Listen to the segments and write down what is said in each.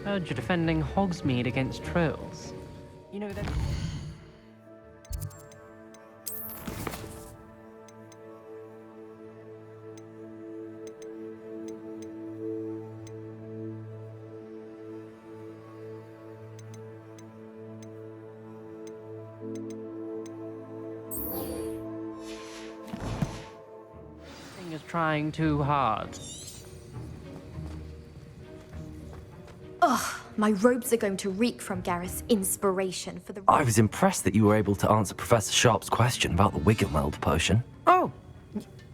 Heard you're defending Hogsmeade against trolls. You know that. Is trying too hard. Ugh, my robes are going to reek from Gareth's inspiration for the... I was impressed that you were able to answer Professor Sharp's question about the Wiggenweld potion. Oh,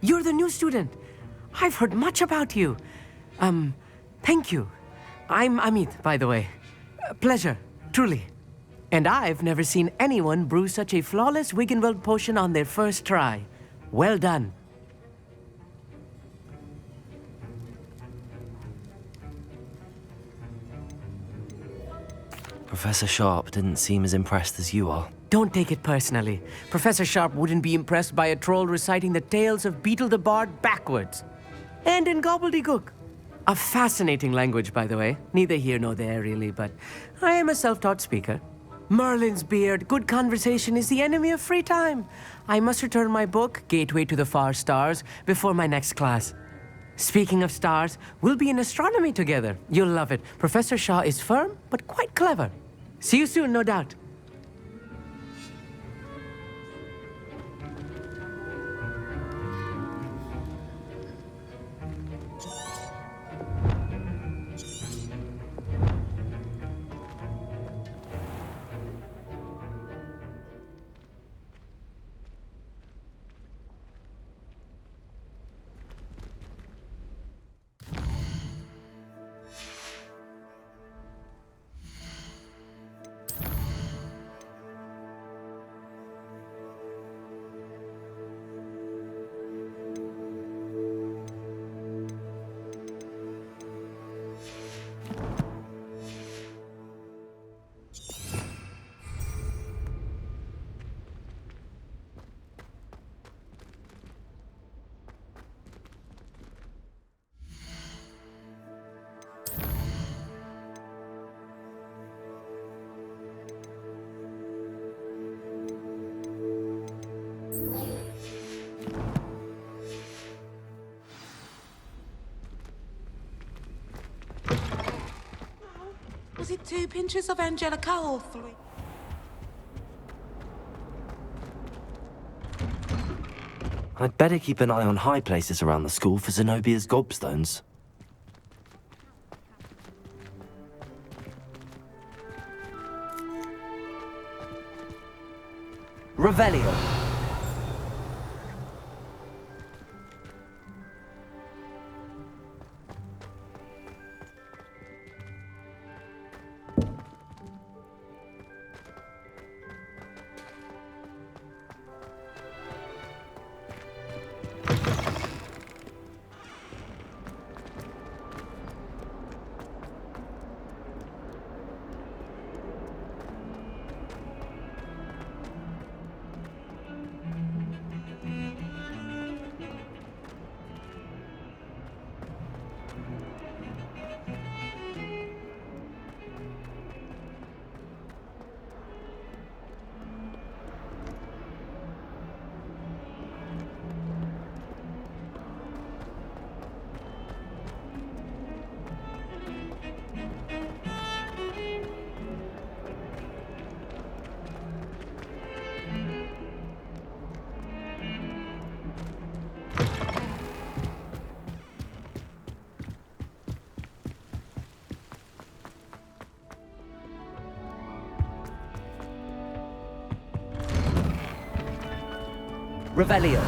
you're the new student. I've heard much about you. Thank you. I'm Amit, by the way. Pleasure, truly. And I've never seen anyone brew such a flawless Wiggenweld potion on their first try. Well done. Professor Sharp didn't seem as impressed as you are. Don't take it personally. Professor Sharp wouldn't be impressed by a troll reciting the tales of Beetle the Bard backwards. And in gobbledygook. A fascinating language, by the way. Neither here nor there, really, but I am a self-taught speaker. Merlin's beard, good conversation is the enemy of free time. I must return my book, Gateway to the Far Stars, before my next class. Speaking of stars, we'll be in astronomy together. You'll love it. Professor Shaw is firm, but quite clever. See you soon, no doubt. Was it 2 pinches of Angelica or 3? I'd better keep an eye on high places around the school for Zenobia's gobstones. Revelio. Revelio.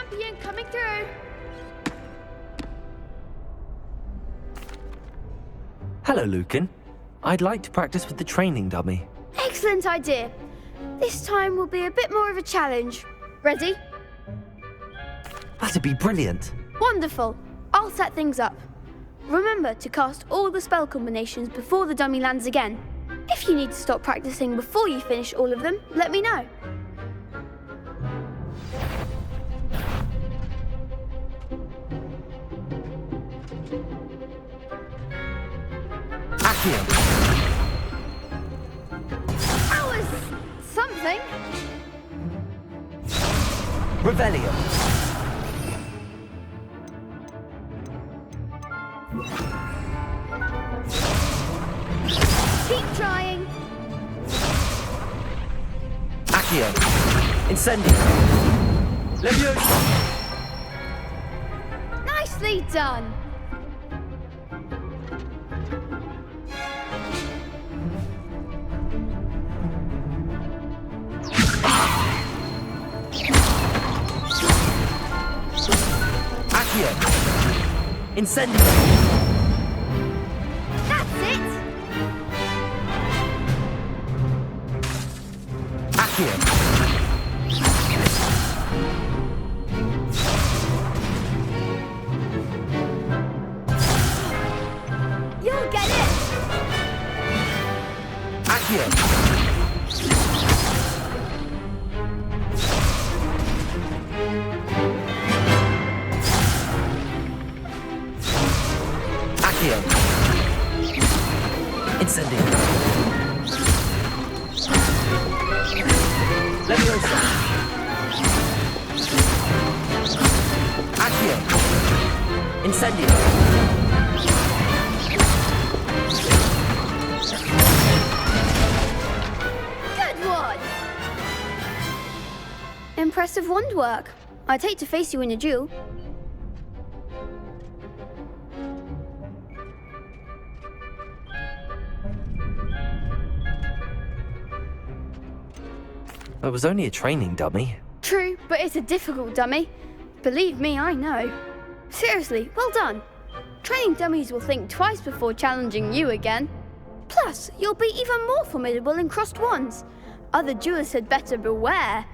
Champion coming through. Hello, Lucan. I'd like to practice with the training dummy. Excellent idea. This time will be a bit more of a challenge. Ready? That'd be brilliant. Wonderful. I'll set things up. Remember to cast all the spell combinations before the dummy lands again. If you need to stop practicing before you finish all of them, let me know. Accio. That was something. Revelio. Keep trying. Accio. Incendio. Leviosa. Nicely done. Accio. Incendio. That's it. Accio. You'll get it. Accio. Accio. Incendio. Leviosa. Accio. Incendio. Good one. Impressive wand work. I'd hate to face you in a duel. It was only a training dummy. True, but it's a difficult dummy. Believe me, I know. Seriously, well done. Training dummies will think twice before challenging you again. Plus, you'll be even more formidable in crossed wands. Other duelists had better beware.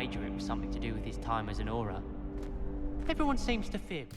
wager it was something to do with his time as an aura. Everyone seems to fib.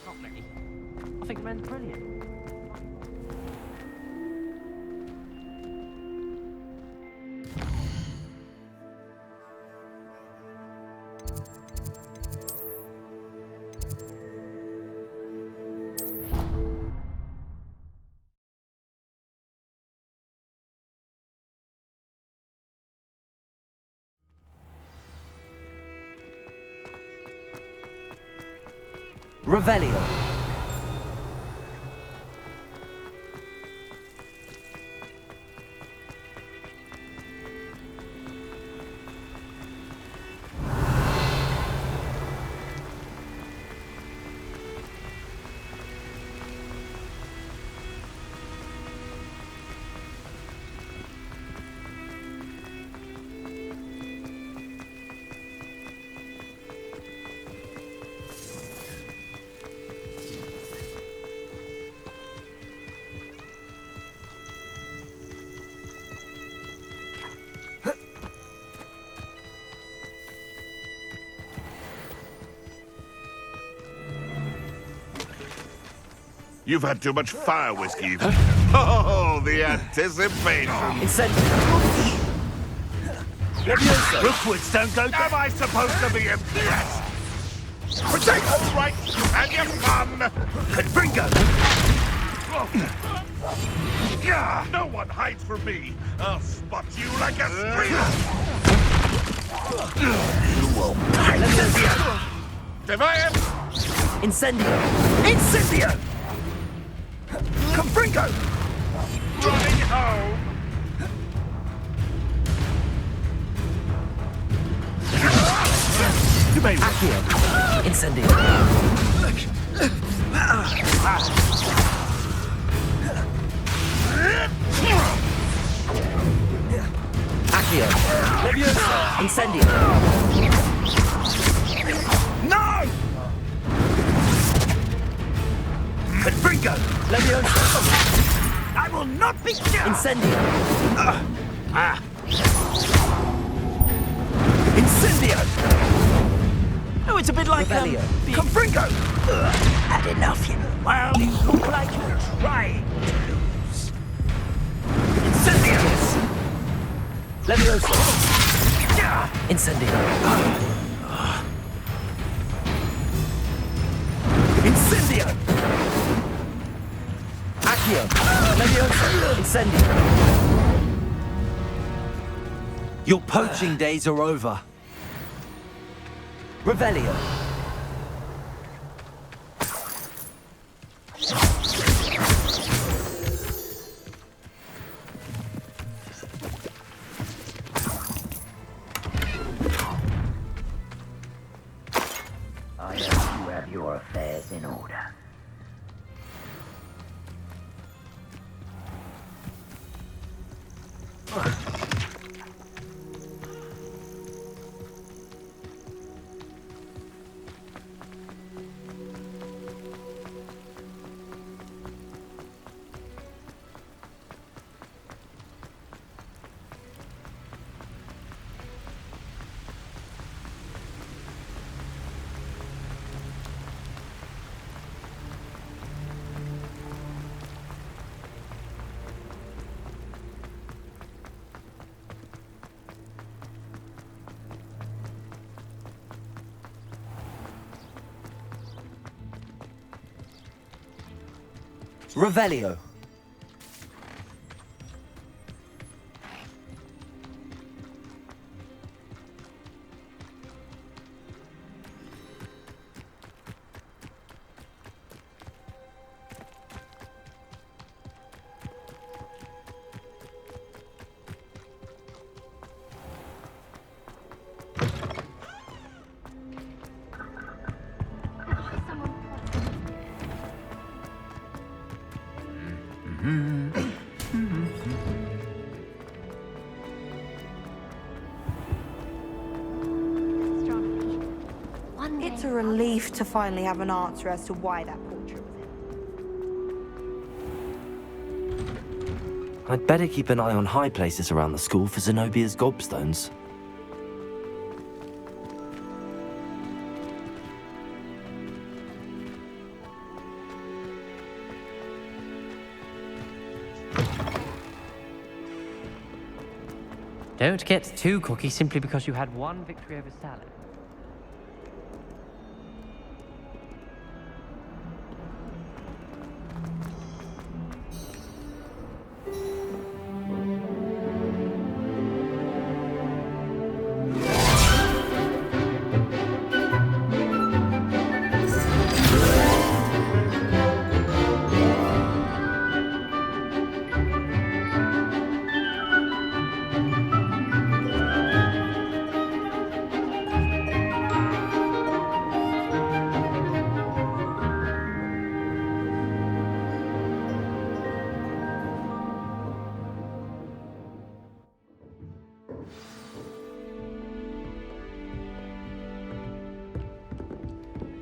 Not many. I think the man's brilliant. Revelio. You've had too much fire whiskey. Oh, the anticipation. Rookwards don't go Am I supposed to be impressed? Protect all right and your fun. Bingo! No one hides from me. I'll spot you like a streamer. Defiant! Incendio! Incendio! Confringo! Running home. You may Accio! Incendio! Accio! Leviosa! Incendio! No! Confringo! Leviosa! I will not be Incendio! Incendio! Oh, it's a bit like Confringo! Had enough, you know. Well, you look like you're trying to lose. Incendio! Leviosa! Incendio! Incendio! Accio! Leviosa! Incendio! Your poaching days are over. Revelio. I hope you have your affairs in order. Revelio. It's a relief to finally have an answer as to why that portrait was in. I'd better keep an eye on high places around the school for Zenobia's gobstones. Don't get too cocky simply because you had one victory over salad.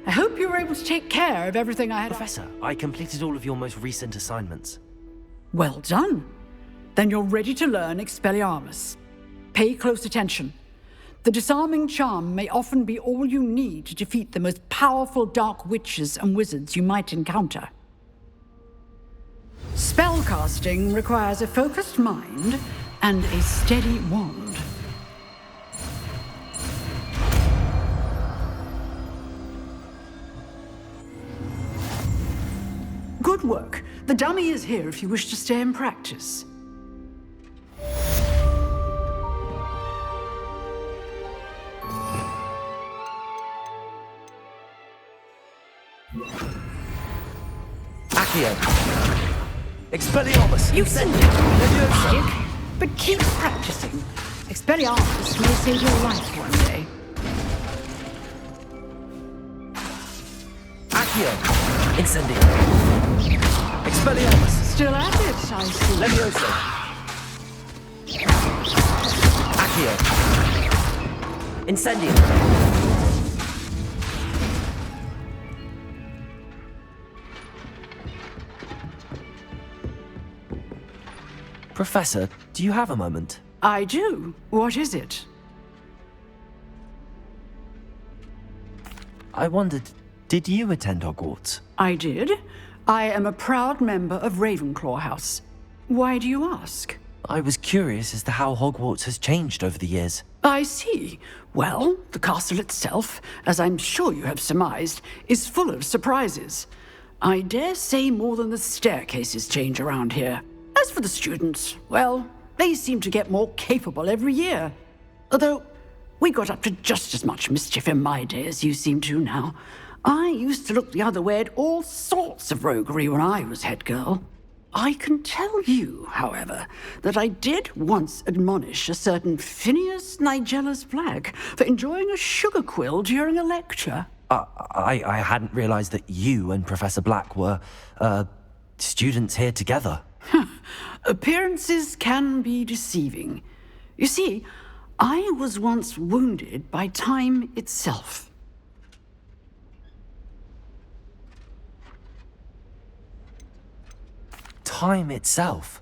I hope you were able to take care of everything I had. Professor, I completed all of your most recent assignments. Well done. Then you're ready to learn Expelliarmus. Pay close attention. The disarming charm may often be all you need to defeat the most powerful dark witches and wizards you might encounter. Spellcasting requires a focused mind and a steady wand. Good work. The dummy is here if you wish to stay and practice. Accio! Expelliarmus! You send it, but keep practicing. Expelliarmus may save your life one day. Accio! Incendio! Expelliarmus! Still at it, I see. Levioso! Accio! Incendio! Professor, do you have a moment? I do. What is it? I wondered, did you attend Hogwarts? I did. I am a proud member of Ravenclaw House. Why do you ask? I was curious as to how Hogwarts has changed over the years. I see. Well, the castle itself, as I'm sure you have surmised, is full of surprises. I dare say more than the staircases change around here. As for the students, well, they seem to get more capable every year. Although, we got up to just as much mischief in my day as you seem to now. I used to look the other way at all sorts of roguery when I was head girl. I can tell you, however, that I did once admonish a certain Phineas Nigellus Black for enjoying a sugar quill during a lecture. I hadn't realized that you and Professor Black were, students here together. Appearances can be deceiving. You see, I was once wounded by time itself. Time itself?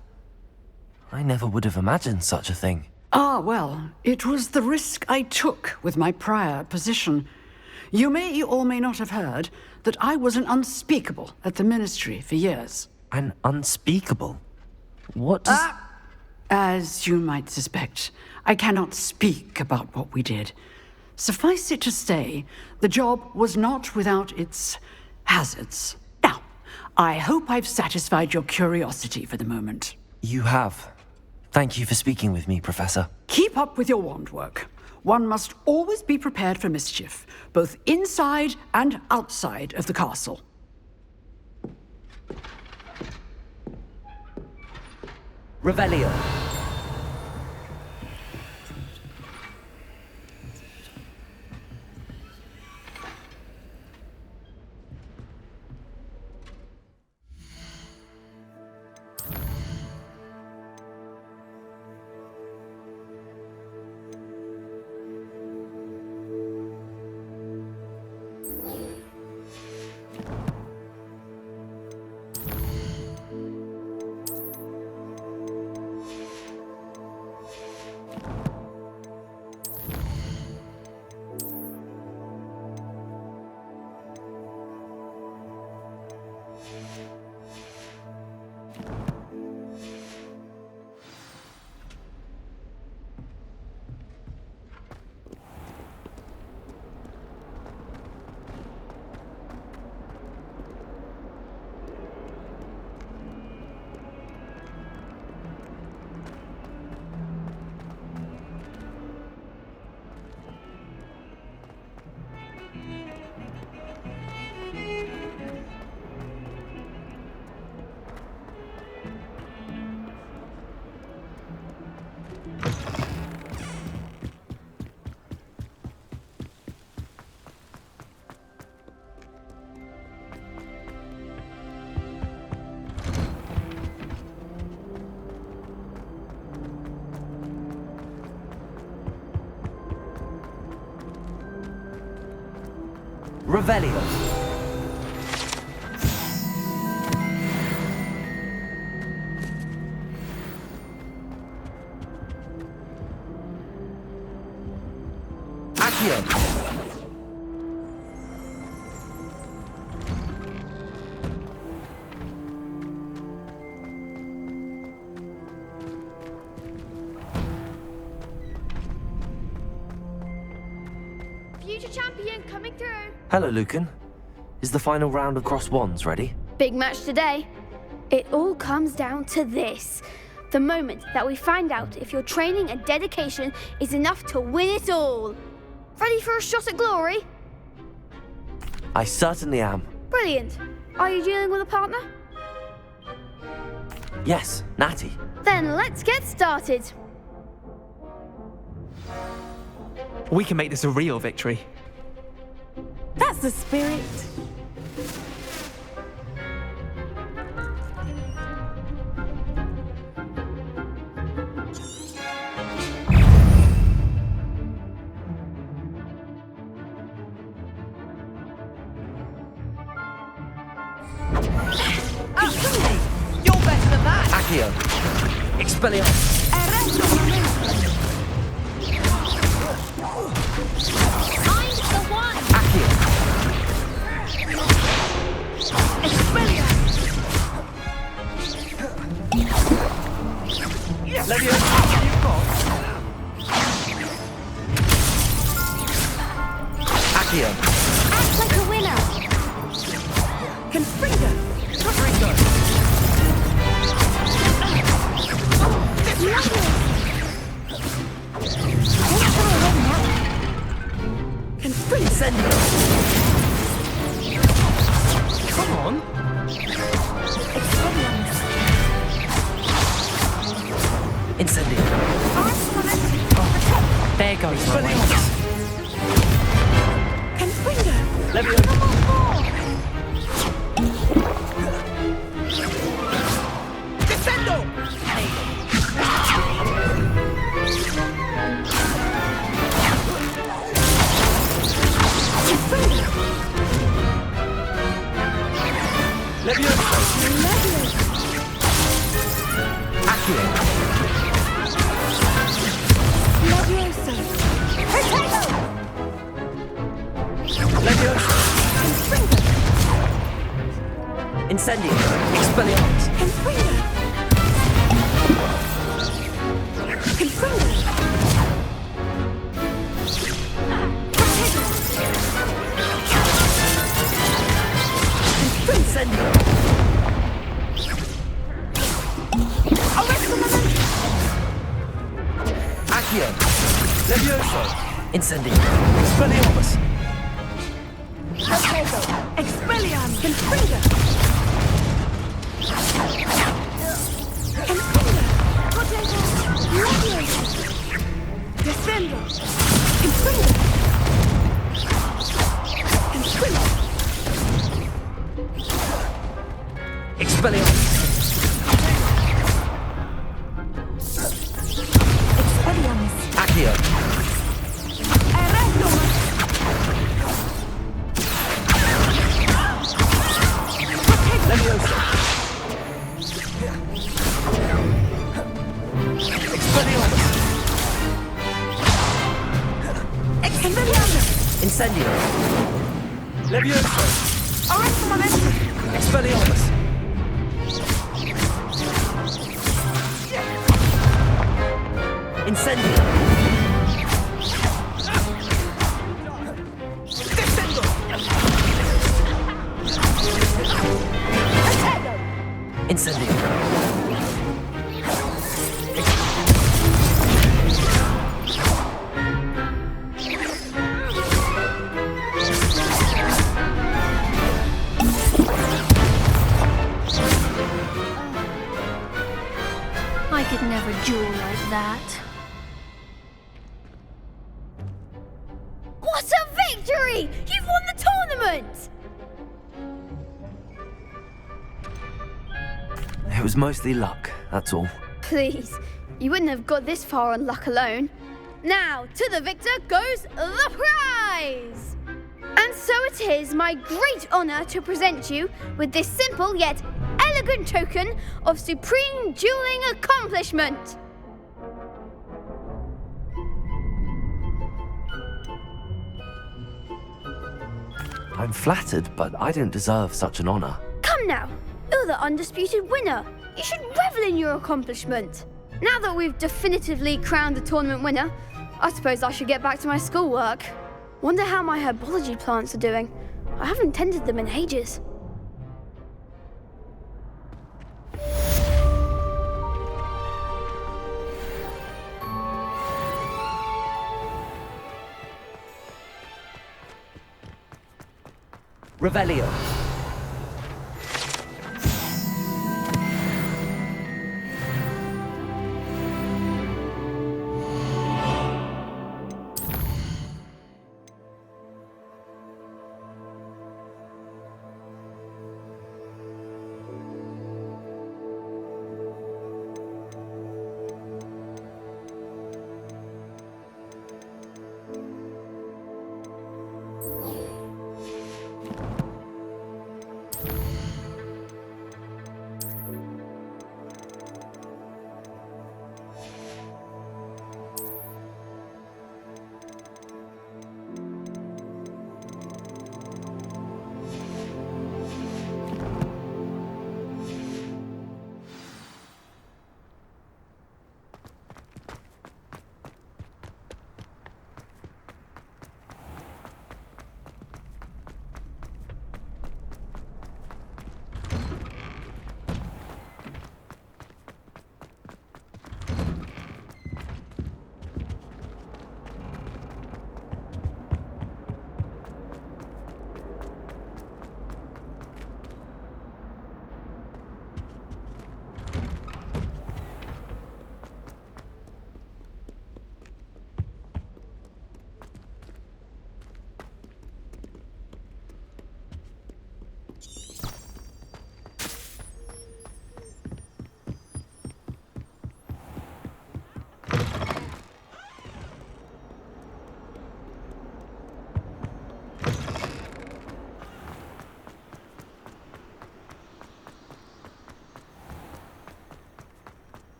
I never would have imagined such a thing. Ah, well, it was the risk I took with my prior position. You may or may not have heard that I was an unspeakable at the Ministry for years. An unspeakable? What does... As you might suspect, I cannot speak about what we did. Suffice it to say, the job was not without its hazards. Now, I hope I've satisfied your curiosity for the moment. You have. Thank you for speaking with me, Professor. Keep up with your wand work. One must always be prepared for mischief, both inside and outside of the castle. Revelio. Revelio. Accio. Future champion coming through. Hello, Lucan. Is the final round of Cross Wands ready? Big match today. It all comes down to this. The moment that we find out if your training and dedication is enough to win it all. Ready for a shot at glory? I certainly am. Brilliant. Are you dealing with a partner? Yes, Natty. Then let's get started. We can make this a real victory. That's the spirit. You're better than that! Accio. Expelliarmus. I'm the one! Accio. Levio, you've got. Accio. Act like a winner. Confringo. Ringo. Confringo. Come on. Incendio. There goes my way. Confringo. Levio. Descendo! Levio. Accio. Levioso. Levio. Incendio. Expelliarmus. Confringo. Confringo. Incendio. Accio. Levioso. Incendio. Expelliarmus. Expelliarm. Confringo. Confringo. Levioso. Descendo. Confringo. Confringo. Expelliarmus. Expelliarmus. Accio. Arresto. Levioso. Expelliarmus. Expelliarmus. Incendio. Levioso. Arresto momento. Expelliarmus. Incendio. Descendo. Incendio. I could never duel like that. What a victory! You've won the tournament! It was mostly luck, that's all. Please, you wouldn't have got this far on luck alone. Now, to the victor goes the prize! And so it is my great honour to present you with this simple yet elegant token of supreme dueling accomplishment. I'm flattered, but I don't deserve such an honor. Come now, you're the undisputed winner. You should revel in your accomplishment. Now that we've definitively crowned the tournament winner, I suppose I should get back to my schoolwork. Wonder how my herbology plants are doing. I haven't tended them in ages. Revelio.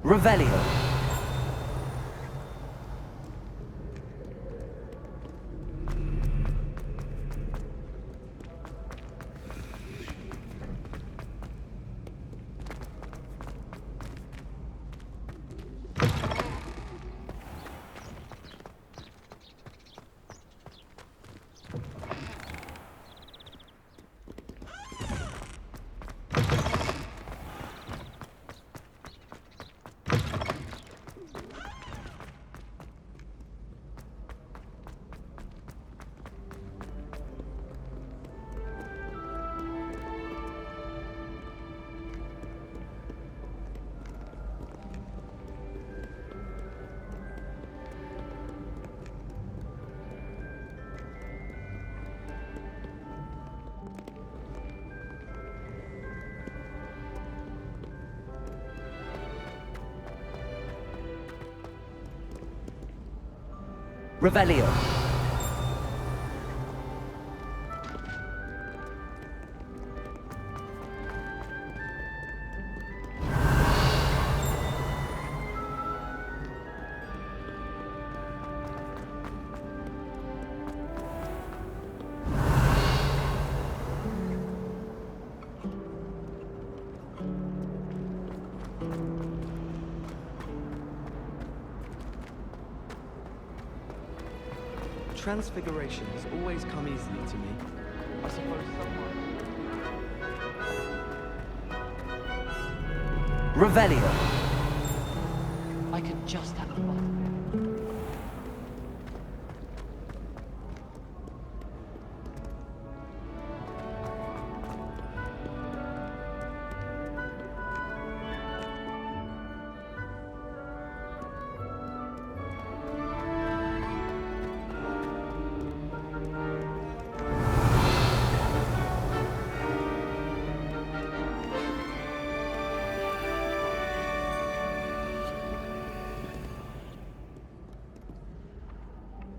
Revelio. Revelio. Transfiguration has always come easily to me. I suppose someone... Revelio. I could just have fun.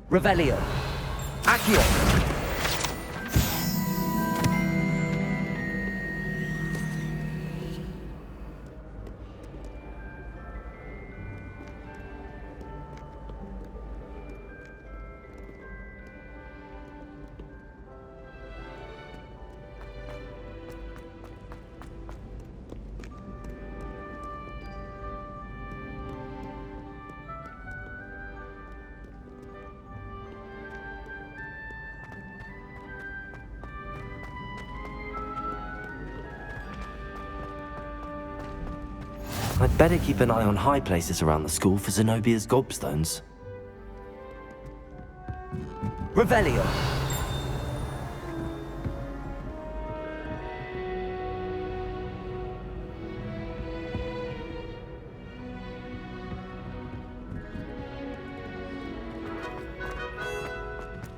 Revelio. Accio. I'd better keep an eye on high places around the school for Zenobia's gobstones. Revelio.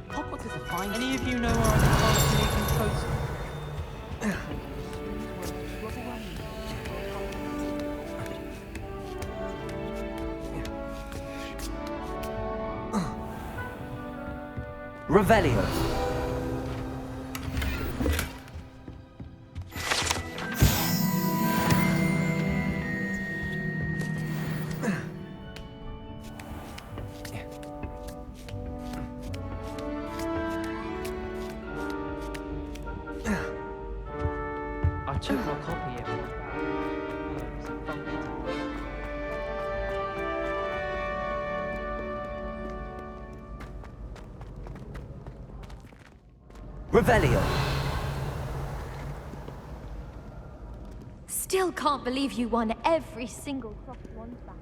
Hogwarts is a fine. Any of you know where I can find Canadian coast? Revelio. I took my copy of it. Revelio. Still can't believe you won every single Cross Wands battle.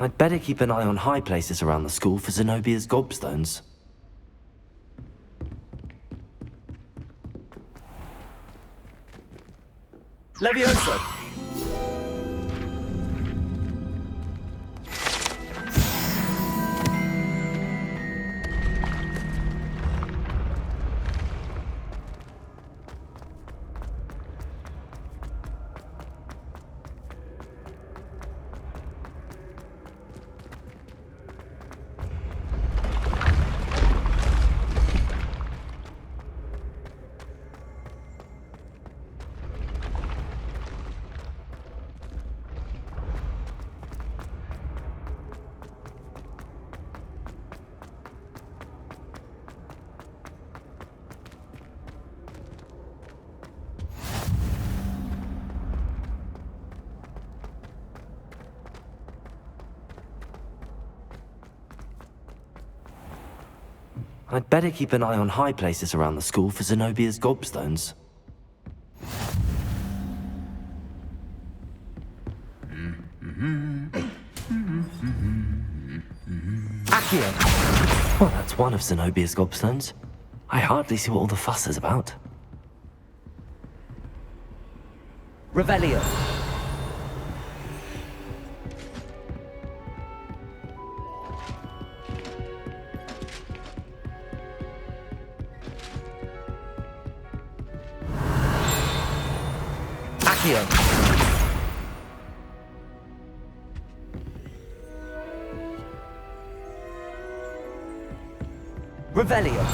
I'd better keep an eye on high places around the school for Zenobia's gobstones. Levioso! I'd better keep an eye on high places around the school for Zenobia's gobstones. Accio! Well, that's one of Zenobia's gobstones. I hardly see what all the fuss is about. Revelio. Accio. Revelio.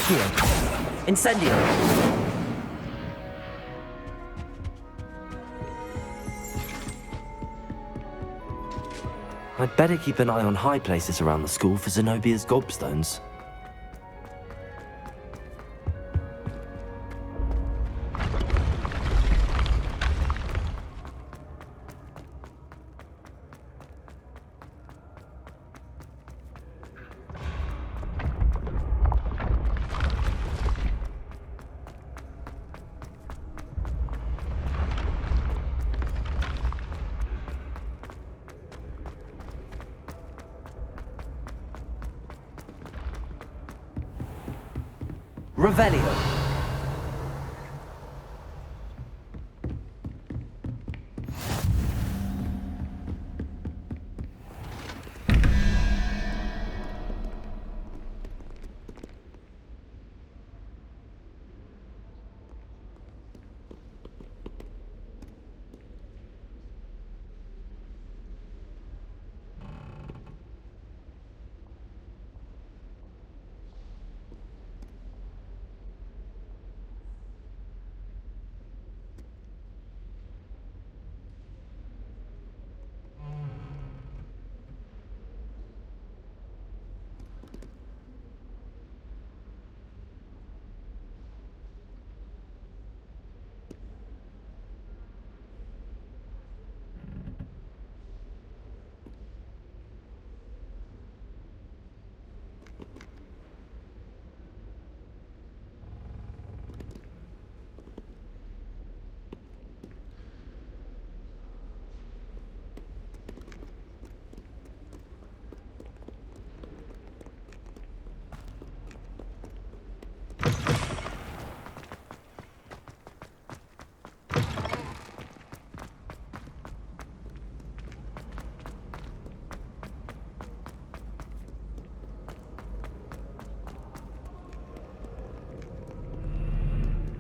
Accio. Incendio. I'd better keep an eye on high places around the school for Zenobia's gobstones. Revelio.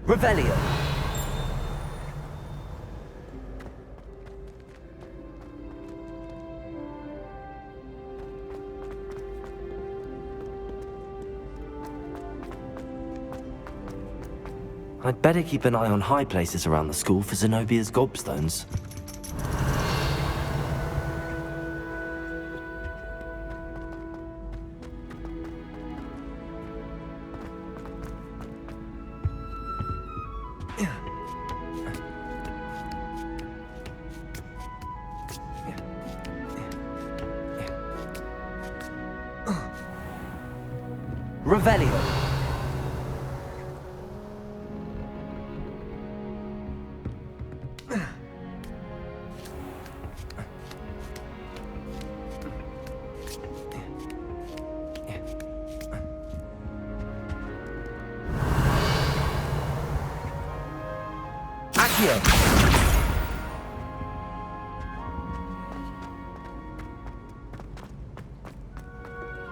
Revelio. I'd better keep an eye on high places around the school for Zenobia's gobstones. Revelio. Accio.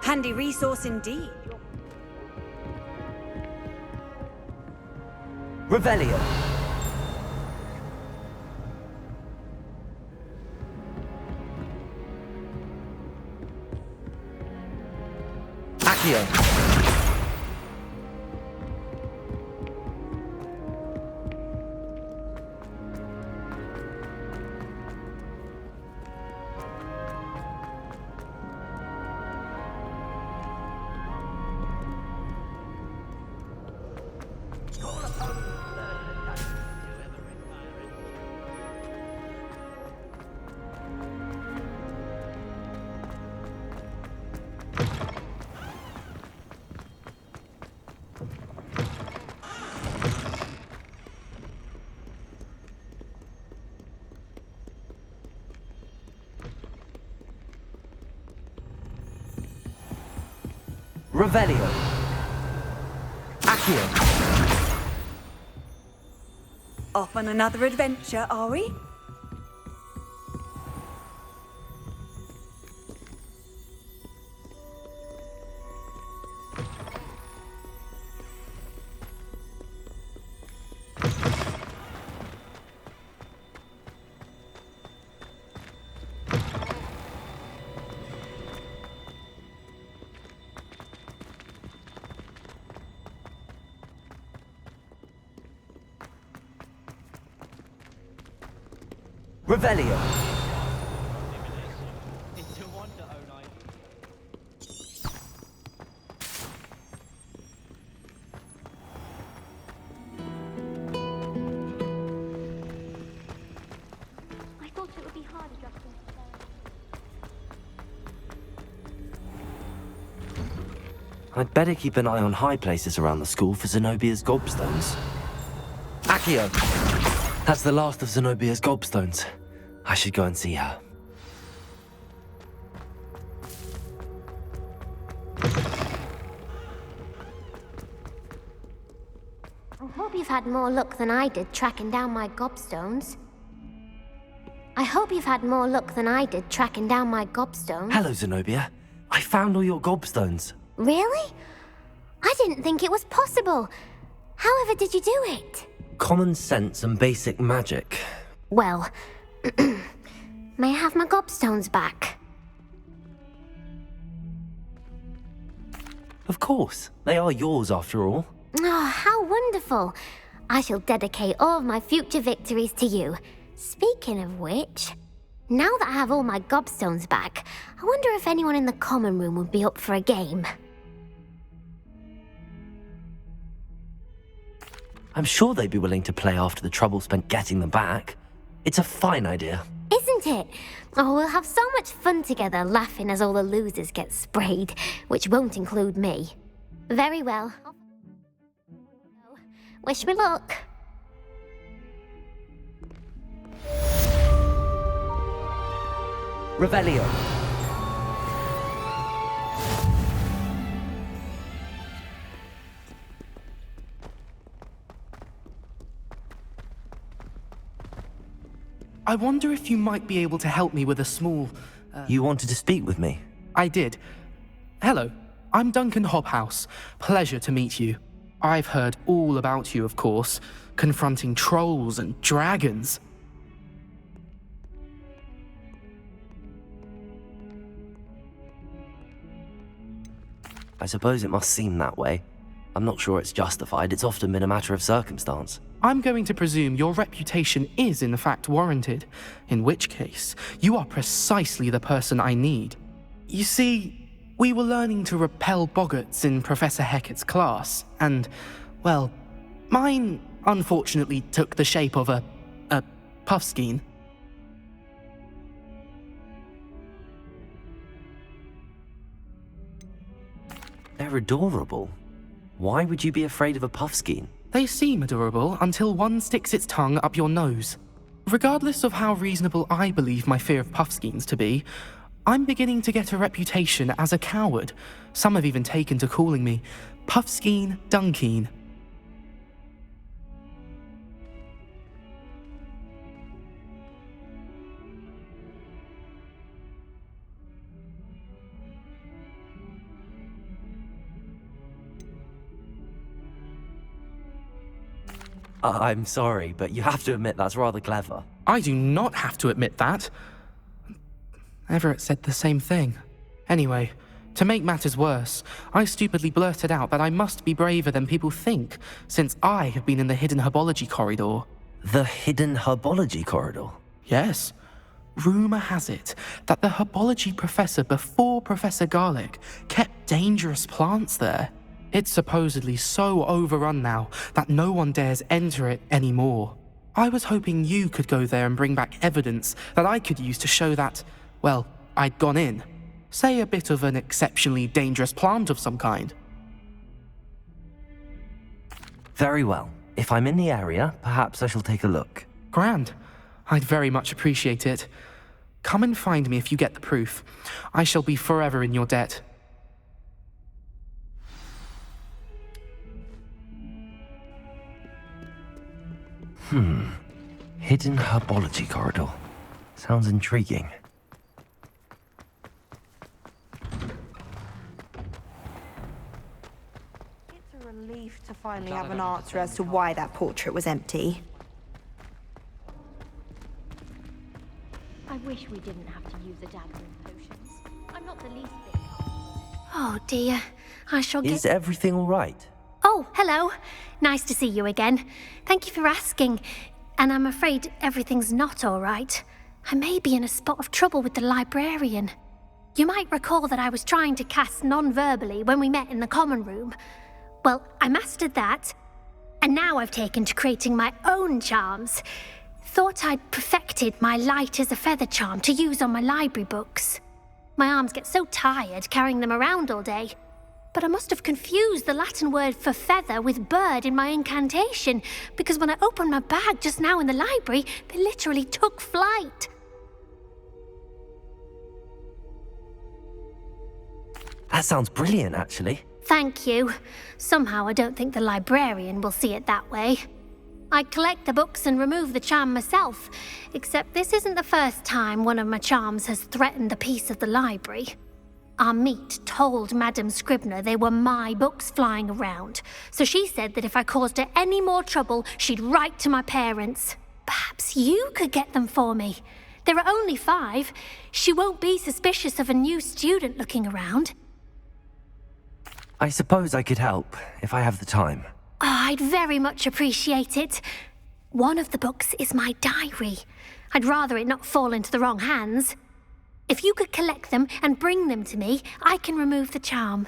Handy resource indeed. Revelio. Accio. Revelio. Accio. Off on another adventure, are we? Revelio. I thought it would be hard adjusting to I'd better keep an eye on high places around the school for Zenobia's gobstones. Accio! That's the last of Zenobia's gobstones. I should go and see her. I hope you've had more luck than I did tracking down my gobstones. Hello, Zenobia. I found all your gobstones. Really? I didn't think it was possible. However did you do it? Common sense and basic magic. Well, may I have my gobstones back? Of course. They are yours after all. Oh, how wonderful. I shall dedicate all of my future victories to you. Speaking of which, now that I have all my gobstones back, I wonder if anyone in the common room would be up for a game. I'm sure they'd be willing to play after the trouble spent getting them back. It's a fine idea. Isn't it? Oh, we'll have so much fun together laughing as all the losers get sprayed, which won't include me. Very well. Wish me luck. Revelio. I wonder if you might be able to help me with a small... You wanted to speak with me? I did. Hello, I'm Duncan Hobhouse. Pleasure to meet you. I've heard all about you, of course, confronting trolls and dragons. I suppose it must seem that way. I'm not sure it's justified. It's often been a matter of circumstance. I'm going to presume your reputation is in fact warranted, in which case, you are precisely the person I need. You see, we were learning to repel boggarts in Professor Hecat's class, and, well, mine unfortunately took the shape of a puffskein. They're adorable. Why would you be afraid of a puffskein? They seem adorable until one sticks its tongue up your nose. Regardless of how reasonable I believe my fear of puffskeins to be, I'm beginning to get a reputation as a coward. Some have even taken to calling me Puffskein Dunkeen. I'm sorry, but you have to admit that's rather clever. I do not have to admit that. Everett said the same thing. Anyway, to make matters worse, I stupidly blurted out that I must be braver than people think, since I have been in the hidden herbology corridor. The hidden herbology corridor? Yes. Rumour has it that the herbology professor before Professor Garlic kept dangerous plants there. It's supposedly so overrun now that no one dares enter it anymore. I was hoping you could go there and bring back evidence that I could use to show that, well, I'd gone in. Say a bit of an exceptionally dangerous plant of some kind. Very well. If I'm in the area, perhaps I shall take a look. Grand. I'd very much appreciate it. Come and find me if you get the proof. I shall be forever in your debt. Hidden herbology corridor. Sounds intriguing. It's a relief to finally have an answer as to why that portrait was empty. I wish we didn't have to use a dagger and potions. I'm not the least bit. Oh dear, I shall get... Is everything all right? Oh, hello. Nice to see you again. Thank you for asking. And I'm afraid everything's not all right. I may be in a spot of trouble with the librarian. You might recall that I was trying to cast non-verbally when we met in the common room. Well, I mastered that, and now I've taken to creating my own charms. Thought I'd perfected my light as a feather charm to use on my library books. My arms get so tired carrying them around all day. But I must have confused the Latin word for feather with bird in my incantation, because when I opened my bag just now in the library, they literally took flight. That sounds brilliant, actually. Thank you. Somehow I don't think the librarian will see it that way. I collect the books and remove the charm myself, except this isn't the first time one of my charms has threatened the peace of the library. Our meet told Madame Scribner they were my books flying around, so she said that if I caused her any more trouble, she'd write to my parents. Perhaps you could get them for me. There are only 5. She won't be suspicious of a new student looking around. I suppose I could help, if I have the time. Oh, I'd very much appreciate it. One of the books is my diary. I'd rather it not fall into the wrong hands. If you could collect them and bring them to me, I can remove the charm.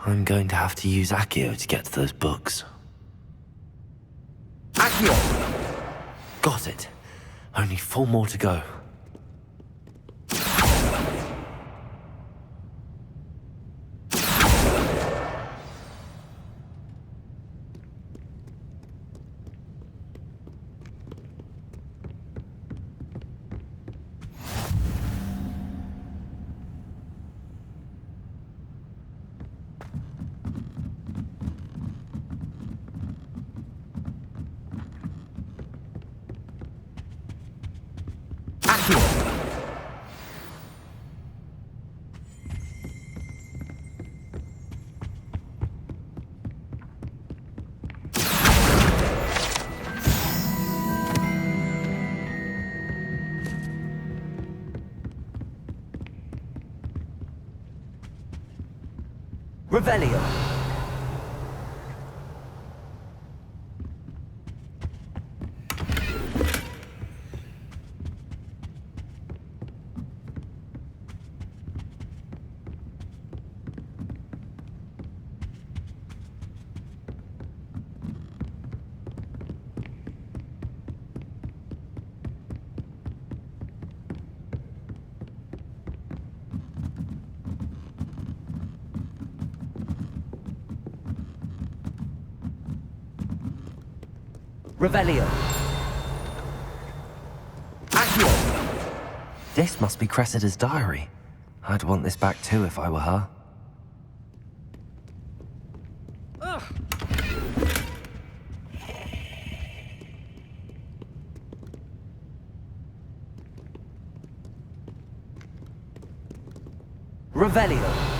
I'm going to have to use Accio to get to those books. Accio! Got it. Only 4 more to go. Revelio. Revelio. Accio. This must be Cressida's diary. I'd want this back too if I were her. Revelio.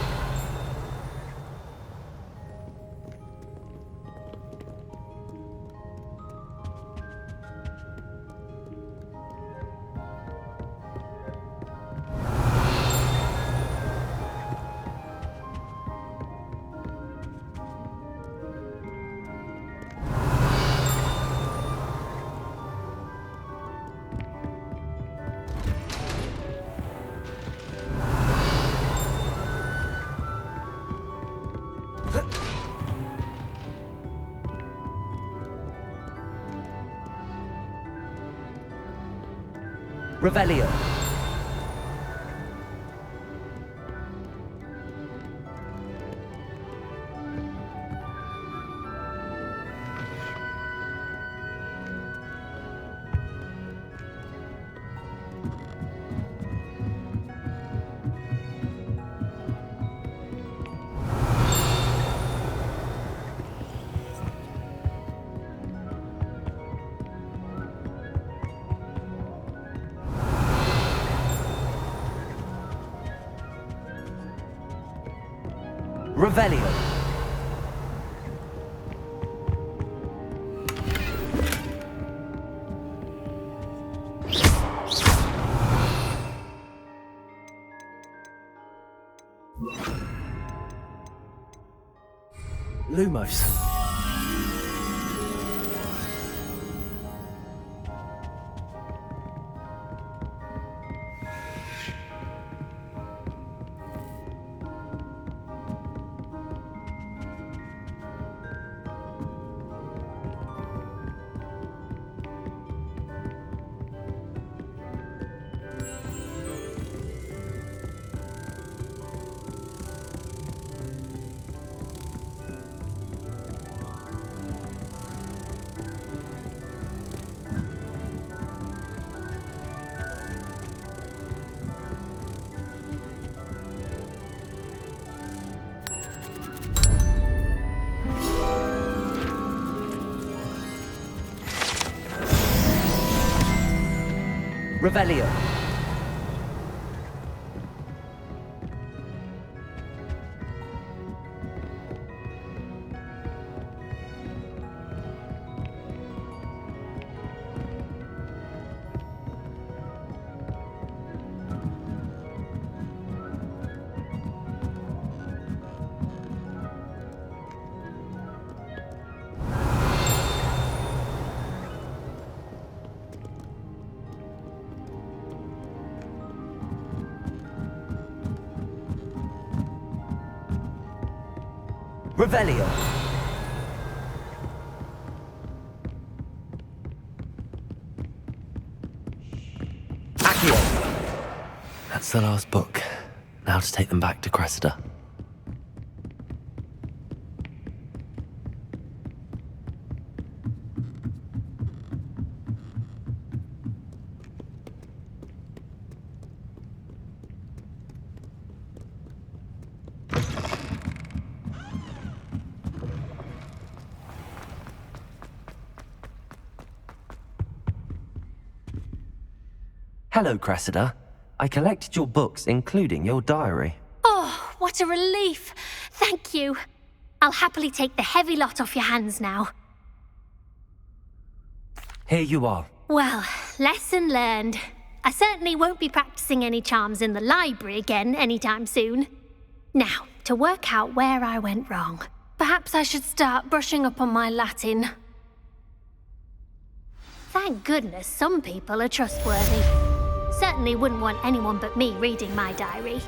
Revelio. Revelio. Lumos. Revelio. Revelio. Accio. That's the last book. Now to take them back to Cressida. Hello, Cressida. I collected your books, including your diary. Oh, what a relief. Thank you. I'll happily take the heavy lot off your hands now. Here you are. Well, lesson learned. I certainly won't be practicing any charms in the library again anytime soon. Now, to work out where I went wrong. Perhaps I should start brushing up on my Latin. Thank goodness some people are trustworthy. Certainly wouldn't want anyone but me reading my diary.